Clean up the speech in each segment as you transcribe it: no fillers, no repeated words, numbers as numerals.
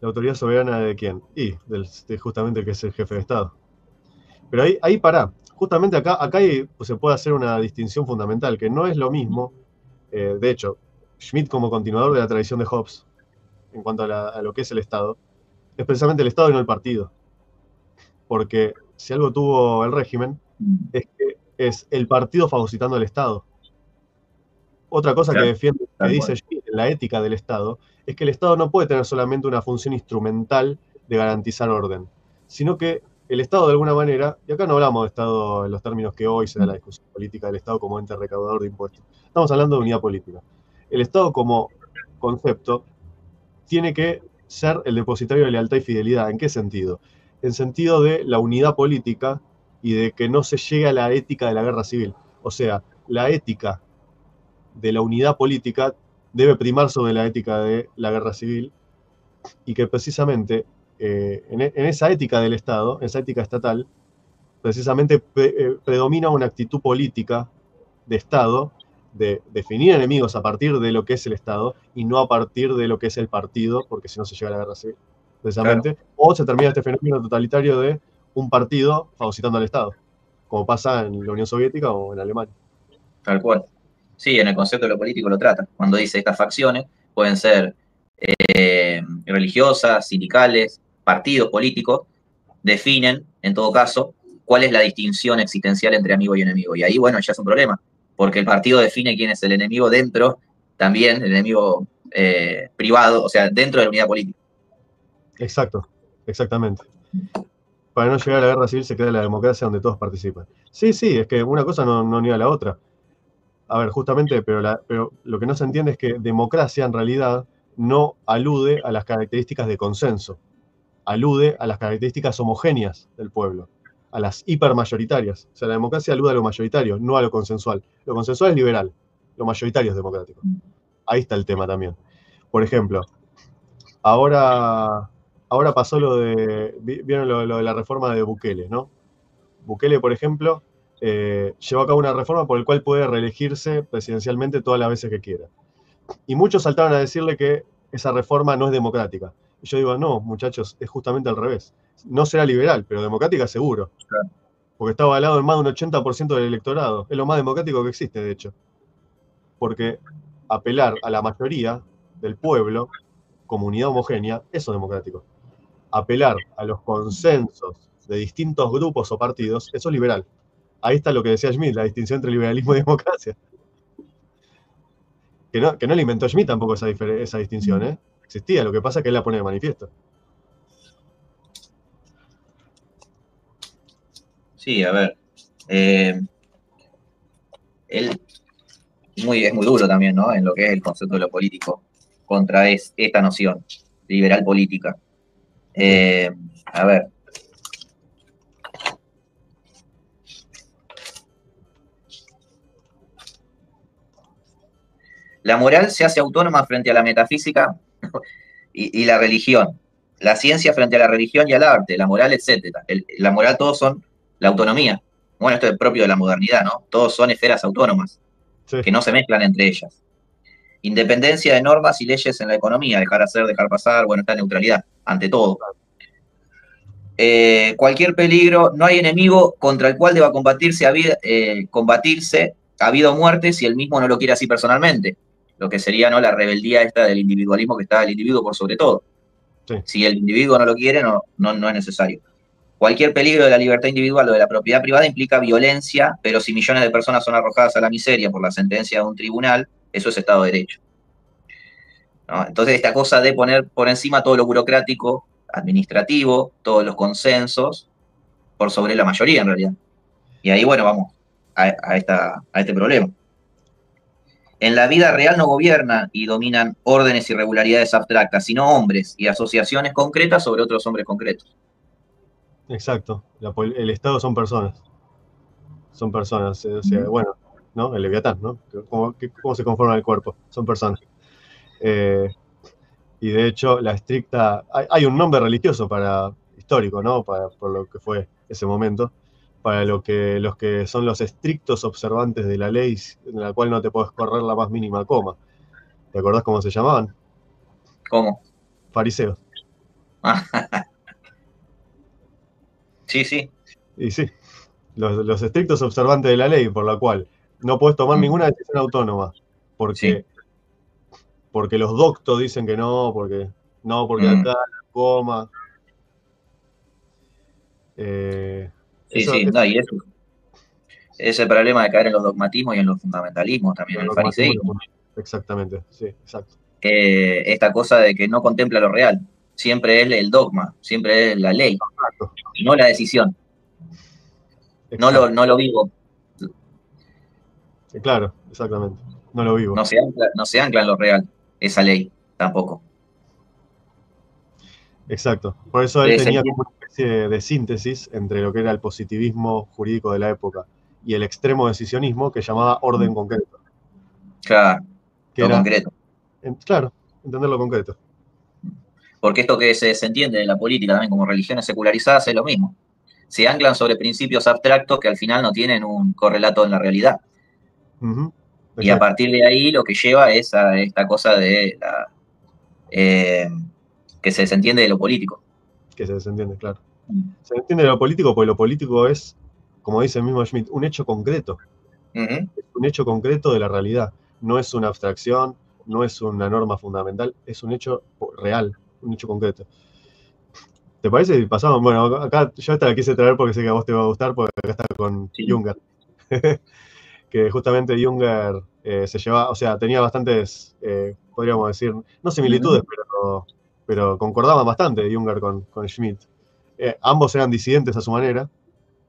¿La autoridad soberana de quién? Y de justamente el que es el jefe de Estado. Pero ahí pará. Justamente acá pues, se puede hacer una distinción fundamental, que no es lo mismo. De hecho, Schmitt, como continuador de la tradición de Hobbes, en cuanto a lo que es el Estado, es precisamente el Estado y no el partido. Porque si algo tuvo el régimen, es que es el partido fagocitando al Estado. Otra cosa que Claro, defiende, que tal dice cual. Schmitt en la ética del Estado, es que el Estado no puede tener solamente una función instrumental de garantizar orden, sino que el Estado de alguna manera, y acá no hablamos de Estado en los términos que hoy se da la discusión política del Estado como ente recaudador de impuestos, estamos hablando de unidad política. El Estado como concepto tiene que ser el depositario de lealtad y fidelidad. ¿En qué sentido? En sentido de la unidad política y de que no se llegue a la ética de la guerra civil. O sea, la ética de la unidad política debe primar sobre la ética de la guerra civil y que precisamente en esa ética del Estado, en esa ética estatal, precisamente predomina una actitud política de Estado de definir enemigos a partir de lo que es el Estado y no a partir de lo que es el partido, porque si no se llega a la guerra civil, Claro, precisamente, o se termina este fenómeno totalitario de un partido fagocitando al Estado, como pasa en la Unión Soviética o en Alemania. tal cual. Sí, en el concepto de lo político lo trata. Cuando dice estas facciones pueden ser religiosas, sindicales, partidos políticos, definen, en todo caso, cuál es la distinción existencial entre amigo y enemigo. Y ahí, bueno, ya es un problema, porque el partido define quién es el enemigo dentro, también el enemigo privado, o sea, dentro de la unidad política. Exacto, exactamente. Para no llegar a la guerra civil se crea la democracia donde todos participan. Sí, sí, es que una cosa no niega la otra. A ver, justamente, pero lo que no se entiende es que democracia en realidad no alude a las características de consenso, alude a las características homogéneas del pueblo, a las hipermayoritarias. O sea, la democracia alude a lo mayoritario, no a lo consensual. Lo consensual es liberal, lo mayoritario es democrático. Ahí está el tema también. Por ejemplo, ahora, ahora pasó vieron lo de la reforma de Bukele, ¿no? Bukele, por ejemplo, llevó a cabo una reforma por la cual puede reelegirse presidencialmente todas las veces que quiera. Y muchos saltaron a decirle que esa reforma no es democrática. Y yo digo, no, muchachos, es justamente al revés. No será liberal, pero democrática seguro. Claro. Porque está avalado en más de un 80% del electorado. Es lo más democrático que existe, de hecho. Porque apelar a la mayoría del pueblo, comunidad homogénea, eso es democrático. Apelar a los consensos de distintos grupos o partidos, eso es liberal. Ahí está lo que decía Schmitt, la distinción entre liberalismo y democracia. Que no le inventó Schmitt tampoco esa distinción, ¿eh? Existía, lo que pasa es que él la pone de manifiesto. Sí, a ver. Él es muy duro también, ¿no? En lo que es el concepto de lo político, contra esta noción liberal política. Sí. A ver, la moral se hace autónoma frente a la metafísica y la religión, la ciencia frente a la religión y al arte, la moral, etcétera. La moral, todos son la autonomía. Bueno, esto es propio de la modernidad, ¿no? Todos son esferas autónomas, Sí. que no se mezclan entre ellas. Independencia de normas y leyes en la economía, dejar hacer, dejar pasar, bueno, esta neutralidad, ante todo. Cualquier peligro, no hay enemigo contra el cual deba combatirse a vida o muerte si el mismo no lo quiere así personalmente. Lo que sería, ¿no?, la rebeldía esta del individualismo, que está el individuo por sobre todo. Sí. Si el individuo no lo quiere, no es necesario. Cualquier peligro de la libertad individual o de la propiedad privada implica violencia, pero si millones de personas son arrojadas a la miseria por la sentencia de un tribunal, eso es Estado de Derecho, ¿no? Entonces, esta cosa de poner por encima todo lo burocrático, administrativo, todos los consensos, por sobre la mayoría en realidad. Y ahí, bueno, vamos a este problema. En la vida real no gobiernan y dominan órdenes y regularidades abstractas, sino hombres y asociaciones concretas sobre otros hombres concretos. Exacto. El Estado son personas. Son personas. O sea, bueno, ¿no? El Leviatán, ¿no? ¿Cómo se conforma el cuerpo? Son personas. Eh, y de hecho, la estricta. Hay un nombre religioso histórico, ¿no? Por lo que fue ese momento. Para los que son los estrictos observantes de la ley, en la cual no te puedes correr la más mínima coma. ¿Te acordás cómo se llamaban? ¿Cómo? Fariseos. Sí, sí. Y sí, los estrictos observantes de la ley, por la cual no puedes tomar Mm, ninguna decisión autónoma, sí. porque, porque los doctos dicen que no, porque Mm, acá la coma. Eh, sí, eso sí. es No, y eso, ese problema de caer en los dogmatismos y en los fundamentalismos, también en el el dogmatismo. fariseísmo. Exactamente, sí, exacto. Esta cosa de que no contempla lo real. Siempre es el dogma, siempre es la ley, Exacto, y no la decisión. exacto. No lo vivo, Sí, claro, exactamente. No lo vivo. no se ancla en lo real, esa ley, tampoco. Exacto. Por eso él Se tenía entiende. como una especie de síntesis entre lo que era el positivismo jurídico de la época y el extremo decisionismo que llamaba orden concreto, Claro, que lo era, concreto. claro, entender lo concreto. Porque esto que se desentiende de la política también como religiones secularizadas es lo mismo. Se anclan sobre principios abstractos que al final no tienen un correlato en la realidad. Ujú, Y a exacto, partir de ahí lo que lleva es a esta cosa de eh, que se desentiende de lo político. que se desentiende, claro. Se entiende lo político porque lo político es, como dice el mismo Schmitt, un hecho concreto. Ujú. Es un hecho concreto de la realidad. No es una abstracción, no es una norma fundamental, es un hecho real, un hecho concreto. ¿Te parece si pasamos? Bueno, acá yo esta la quise traer porque sé que a vos te va a gustar, porque acá está con Sí. Junger. Que justamente Junger se llevaba, o sea, tenía bastantes, podríamos decir, no similitudes, Ujú. pero concordaban bastante Junger con Schmitt. Ambos eran disidentes a su manera,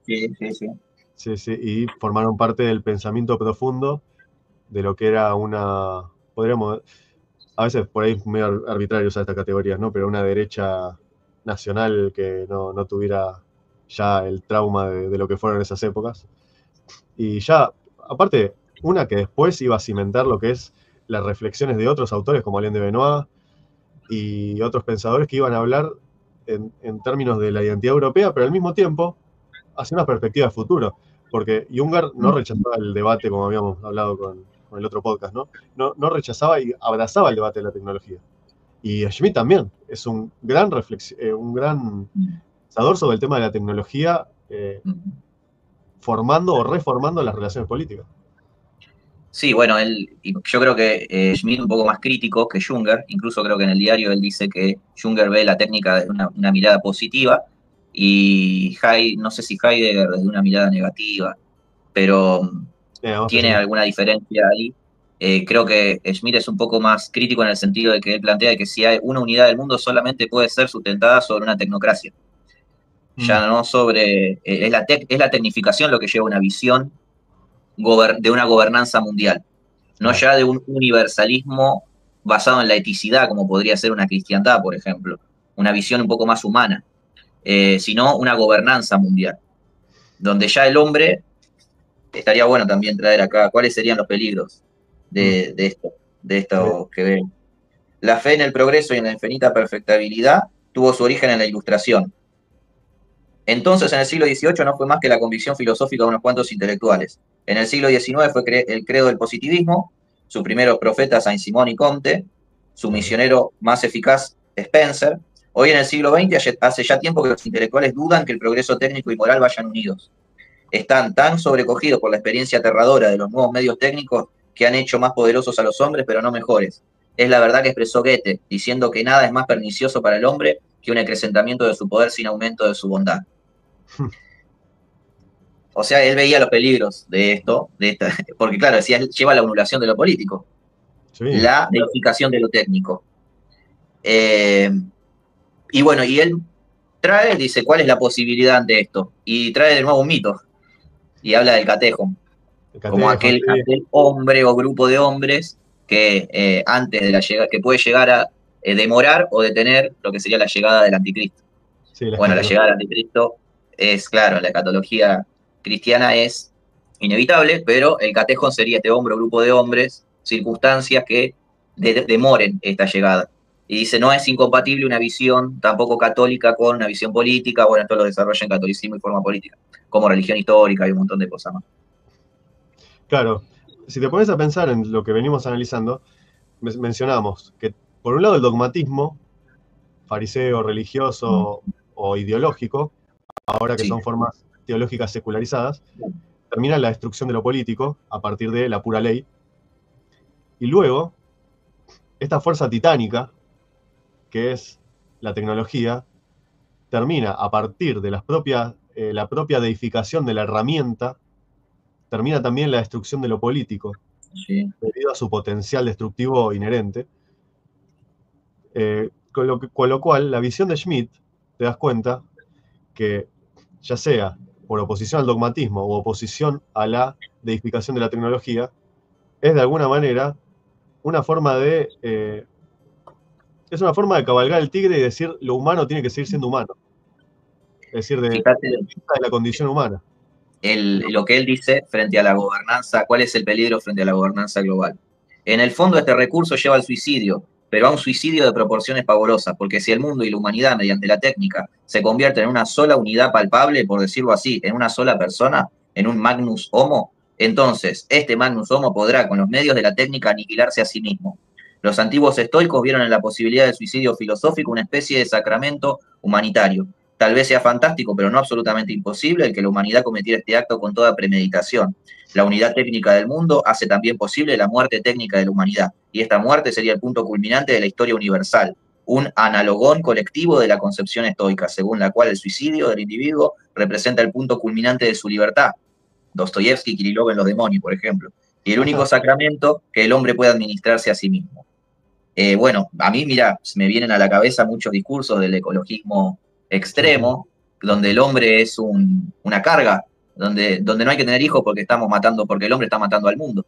Sí, sí, sí. sí, sí, y formaron parte del pensamiento profundo de lo que era una, podríamos, a veces por ahí es medio arbitrario usar estas categorías, ¿no? Pero una derecha nacional que no tuviera ya el trauma de lo que fueron esas épocas. Y ya, aparte, una que después iba a cimentar lo que es las reflexiones de otros autores como Alain de Benoit y otros pensadores que iban a hablar en términos de la identidad europea, pero al mismo tiempo hacia una perspectiva de futuro. Porque Junger no rechazaba el debate, como habíamos hablado con el otro podcast, ¿no? No rechazaba y abrazaba el debate de la tecnología. Y Schmidt también es un gran pensador sobre el tema de la tecnología, formando o reformando las relaciones políticas. Sí, bueno, yo creo que Schmitt un poco más crítico que Junger, incluso creo que en el diario él dice que Junger ve la técnica desde una mirada positiva y no sé si Heidegger desde una mirada negativa, pero Más tiene pesimista. alguna diferencia ahí. Creo que Schmitt es un poco más crítico en el sentido de que él plantea que si hay una unidad del mundo solamente puede ser sustentada sobre una tecnocracia, Mm, ya no sobre, es la tecnificación lo que lleva a una visión de una gobernanza mundial, no claro. ya de un universalismo basado en la eticidad, como podría ser una cristiandad, por ejemplo, una visión un poco más humana, sino una gobernanza mundial, donde ya el hombre, estaría bueno también traer acá cuáles serían los peligros Mm, de está bien. esto que ven. La fe en el progreso y en la infinita perfectibilidad tuvo su origen en la Ilustración. Entonces, en el siglo XVIII no fue más que la convicción filosófica de unos cuantos intelectuales. En el siglo XIX fue el credo del positivismo, sus primeros profetas Saint-Simon y Comte, su Claro. misionero más eficaz Spencer. Hoy en el siglo XX hace ya tiempo que los intelectuales dudan que el progreso técnico y moral vayan unidos. Están tan sobrecogidos por la experiencia aterradora de los nuevos medios técnicos que han hecho más poderosos a los hombres, pero no mejores. Es la verdad que expresó Goethe, diciendo que nada es más pernicioso para el hombre que un acrecentamiento de su poder sin aumento de su bondad. O sea, él veía los peligros de esto, porque claro, decía, lleva a la anulación de lo político, Sí, la deificación de lo técnico. Eh, y bueno, y él dice, ¿cuál es la posibilidad ante esto? Y trae de nuevo un mito, y habla del catejo, el como Catejon, sí, aquel hombre o grupo de hombres que antes de la llegada, que puede llegar a demorar o detener lo que sería la llegada del anticristo. sí, la Bueno, la escatología. llegada del anticristo es, claro, la escatología cristiana es inevitable, pero el catejón sería este hombre o grupo de hombres, circunstancias que demoren esta llegada. Y dice, no es incompatible una visión tampoco católica con una visión política, bueno, esto lo desarrolla en catolicismo y forma política, como religión histórica y un montón de cosas más. Claro, si te pones a pensar en lo que venimos analizando, mencionamos que por un lado el dogmatismo fariseo, religioso o ideológico, ahora que Sí. son formas teológicas secularizadas, termina en la destrucción de lo político a partir de la pura ley. Y luego, esta fuerza titánica, que es la tecnología, termina a partir de la propia deificación de la herramienta, termina también la destrucción de lo político, Sí. debido a su potencial destructivo inherente. Con lo cual, la visión de Schmitt, te das cuenta que, ya sea por oposición al dogmatismo o oposición a la deificación de la tecnología, es de alguna manera una forma es una forma de cabalgar el tigre y decir lo humano tiene que seguir siendo humano. Es decir, de Fíjate la condición humana. lo que él dice frente a la gobernanza, cuál es el peligro frente a la gobernanza global. En el fondo, este recurso lleva al suicidio, pero a un suicidio de proporciones pavorosas, porque si el mundo y la humanidad, mediante la técnica, se convierten en una sola unidad palpable, por decirlo así, en una sola persona, en un magnus homo, entonces este magnus homo podrá, con los medios de la técnica, aniquilarse a sí mismo. Los antiguos estoicos vieron en la posibilidad del suicidio filosófico una especie de sacramento humanitario. Tal vez sea fantástico, pero no absolutamente imposible, el que la humanidad cometiera este acto con toda premeditación. La unidad técnica del mundo hace también posible la muerte técnica de la humanidad, y esta muerte sería el punto culminante de la historia universal, un analogón colectivo de la concepción estoica, según la cual el suicidio del individuo representa el punto culminante de su libertad. Dostoyevsky, Kirillov en Los demonios, por ejemplo. Y el único sacramento que el hombre puede administrarse a sí mismo. Bueno, a mí, mira, me vienen a la cabeza muchos discursos del ecologismo extremo, donde el hombre es una carga, donde no hay que tener hijos porque estamos matando, porque el hombre está matando al mundo,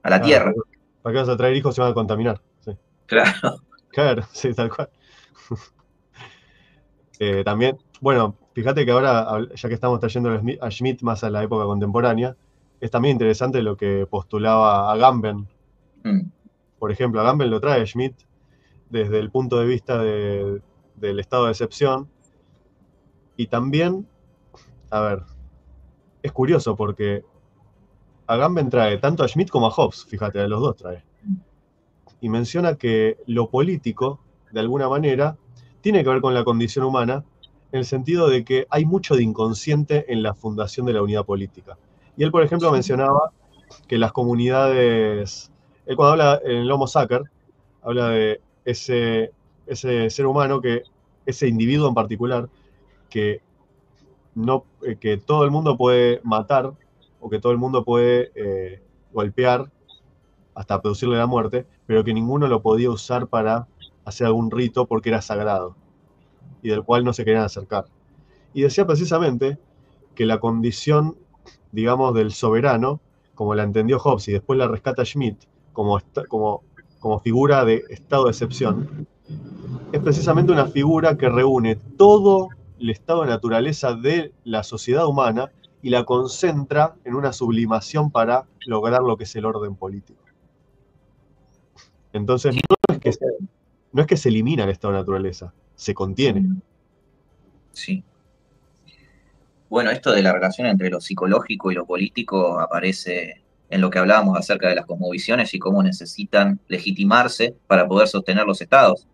a la Claro, tierra. ¿para qué vas a traer hijos? Se van a contaminar. Sí. Claro. Claro, sí, tal cual. También, bueno, fíjate que ahora, ya que estamos trayendo a Schmitt más a la época contemporánea, es también interesante lo que postulaba Agamben. Por ejemplo, Agamben lo trae Schmitt desde el punto de vista del estado de excepción. Y también, a ver, es curioso porque Agamben trae tanto a Schmitt como a Hobbes, fíjate, a los dos trae. Y menciona que lo político, de alguna manera, tiene que ver con la condición humana, en el sentido de que hay mucho de inconsciente en la fundación de la unidad política. Y él, por ejemplo, mencionaba que las comunidades, él cuando habla en el Homo Sacer, habla de ese ser humano, ese individuo en particular, que, no, que todo el mundo puede matar o que todo el mundo puede golpear hasta producirle la muerte, pero que ninguno lo podía usar para hacer algún rito porque era sagrado y del cual no se querían acercar. Y decía precisamente que la condición, digamos, del soberano, como la entendió Hobbes y después la rescata Schmitt como figura de estado de excepción, es precisamente una figura que reúne todo el estado de naturaleza de la sociedad humana y la concentra en una sublimación para lograr lo que es el orden político. Entonces, no es que se elimina el estado de naturaleza, se contiene. Sí. Bueno, esto de la relación entre lo psicológico y lo político aparece en lo que hablábamos acerca de las cosmovisiones y cómo necesitan legitimarse para poder sostener los estados.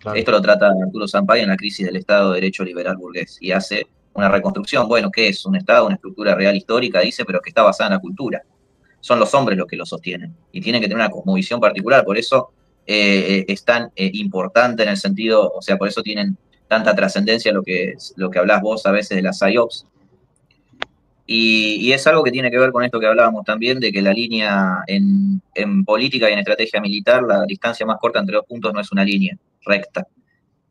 Claro. Esto lo trata Arturo Sampay en La crisis del Estado de Derecho Liberal Burgués y hace una reconstrucción. Bueno, ¿qué es? Un Estado, una estructura real histórica, dice, pero que está basada en la cultura. Son los hombres los que lo sostienen y tienen que tener una cosmovisión particular. Por eso es tan importante en el sentido, o sea, por eso tienen tanta trascendencia lo que hablás vos a veces de las PSYOPs. Y es algo que tiene que ver con esto que hablábamos también, de que la línea en política y en estrategia militar, la distancia más corta entre dos puntos no es una línea recta,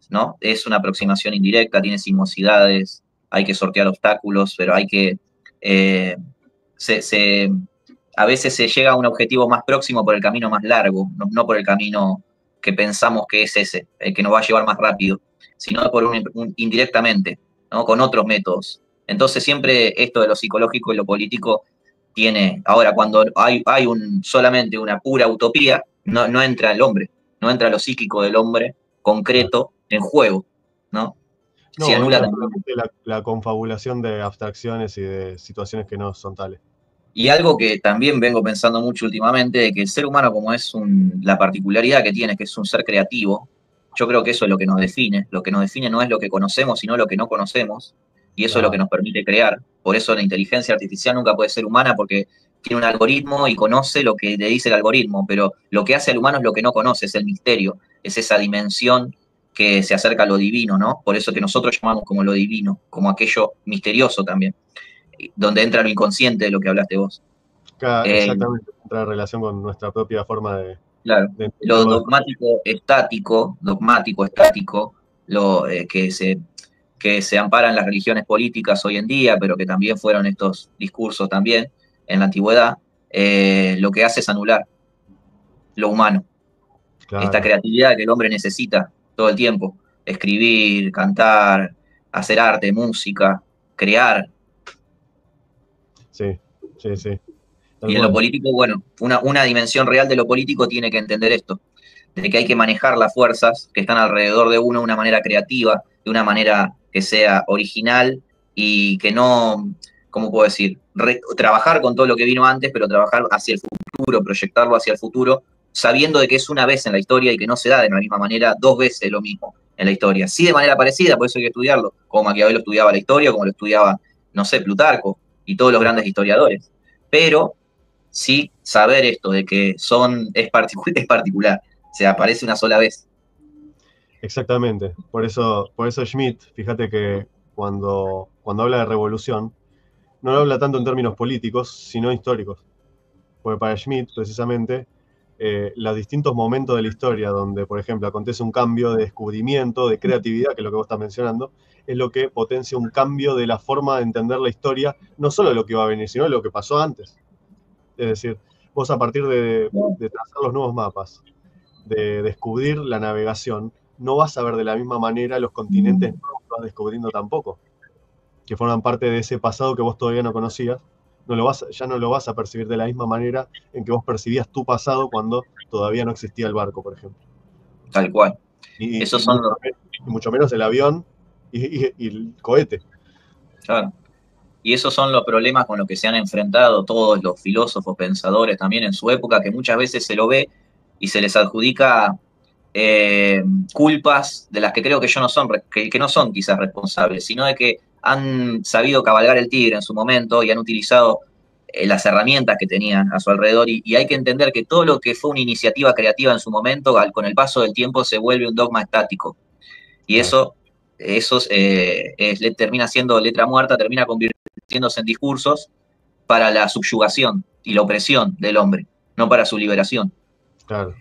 ¿no? Es una aproximación indirecta, tiene sinuosidades, hay que sortear obstáculos, pero hay que... a veces se llega a un objetivo más próximo por el camino más largo, no por el camino que pensamos que es ese, el que nos va a llevar más rápido, sino por indirectamente, ¿no? Con otros métodos. Entonces siempre esto de lo psicológico y lo político tiene... Ahora, cuando hay solamente una pura utopía, no entra el hombre, no entra lo psíquico del hombre concreto en juego, ¿no? No, Se anula también. la confabulación de abstracciones y de situaciones que no son tales. Y algo que también vengo pensando mucho últimamente, de que el ser humano, como es la particularidad que tiene, que es un ser creativo, Yo creo que eso es lo que nos define. Lo que nos define no es lo que conocemos, sino lo que no conocemos. Y eso es lo que nos permite crear. Por eso la inteligencia artificial nunca puede ser humana, porque tiene un algoritmo y conoce lo que le dice el algoritmo. Pero lo que hace al humano es lo que no conoce, es el misterio. Es esa dimensión que se acerca a lo divino, ¿no? Por eso que nosotros llamamos como lo divino, como aquello misterioso también, donde entra lo inconsciente de lo que hablaste vos. Exactamente, entra en relación con nuestra propia forma de Claro, lo entenderlo. dogmático, estático, lo que se ampara en las religiones políticas hoy en día, pero que también fueron estos discursos también en la antigüedad, lo que hace es anular lo humano, esta Claro, creatividad que el hombre necesita todo el tiempo, escribir, cantar, hacer arte, música, crear. sí, sí, sí, tal Y en lo cual. político, bueno, una dimensión real de lo político tiene que entender esto, de que hay que manejar las fuerzas que están alrededor de uno de una manera creativa, de una manera que sea original y que no, ¿cómo puedo decir? Trabajar con todo lo que vino antes, pero trabajar hacia el futuro, proyectarlo hacia el futuro, sabiendo de que es una vez en la historia y que no se da de la misma manera dos veces lo mismo en la historia. Sí de manera parecida, por eso hay que estudiarlo, como Maquiavelo estudiaba la historia, como lo estudiaba, no sé, Plutarco y todos los grandes historiadores. Pero sí saber esto de que es particular, o sea, aparece una sola vez. Exactamente. Por eso Schmitt, fíjate que cuando habla de revolución, no lo habla tanto en términos políticos, sino históricos. Porque para Schmitt, precisamente, los distintos momentos de la historia donde, por ejemplo, acontece un cambio de descubrimiento, de creatividad, que es lo que vos estás mencionando, es lo que potencia un cambio de la forma de entender la historia, no solo de lo que va a venir, sino de lo que pasó antes. Es decir, vos a partir de trazar los nuevos mapas, de descubrir la navegación, no vas a ver de la misma manera los continentes nuevos que vas descubriendo tampoco, que forman parte de ese pasado que vos todavía no conocías. Ya no lo vas a percibir de la misma manera en que vos percibías tu pasado cuando todavía no existía el barco, por ejemplo. Tal cual. Y, Esos y son mucho, los, y mucho menos el avión y el cohete. claro. Y esos son los problemas con los que se han enfrentado todos los filósofos, pensadores también en su época, que muchas veces se lo ve y se les adjudica eh, culpas de las que creo que, yo no son, que no son quizás responsables, sino de que han sabido cabalgar el tigre en su momento y han utilizado las herramientas que tenían a su alrededor. Y hay que entender que todo lo que fue una iniciativa creativa en su momento, con el paso del tiempo se vuelve un dogma estático. Y Claro. eso termina siendo letra muerta, termina convirtiéndose en discursos para la subyugación y la opresión del hombre, no para su liberación. Claro.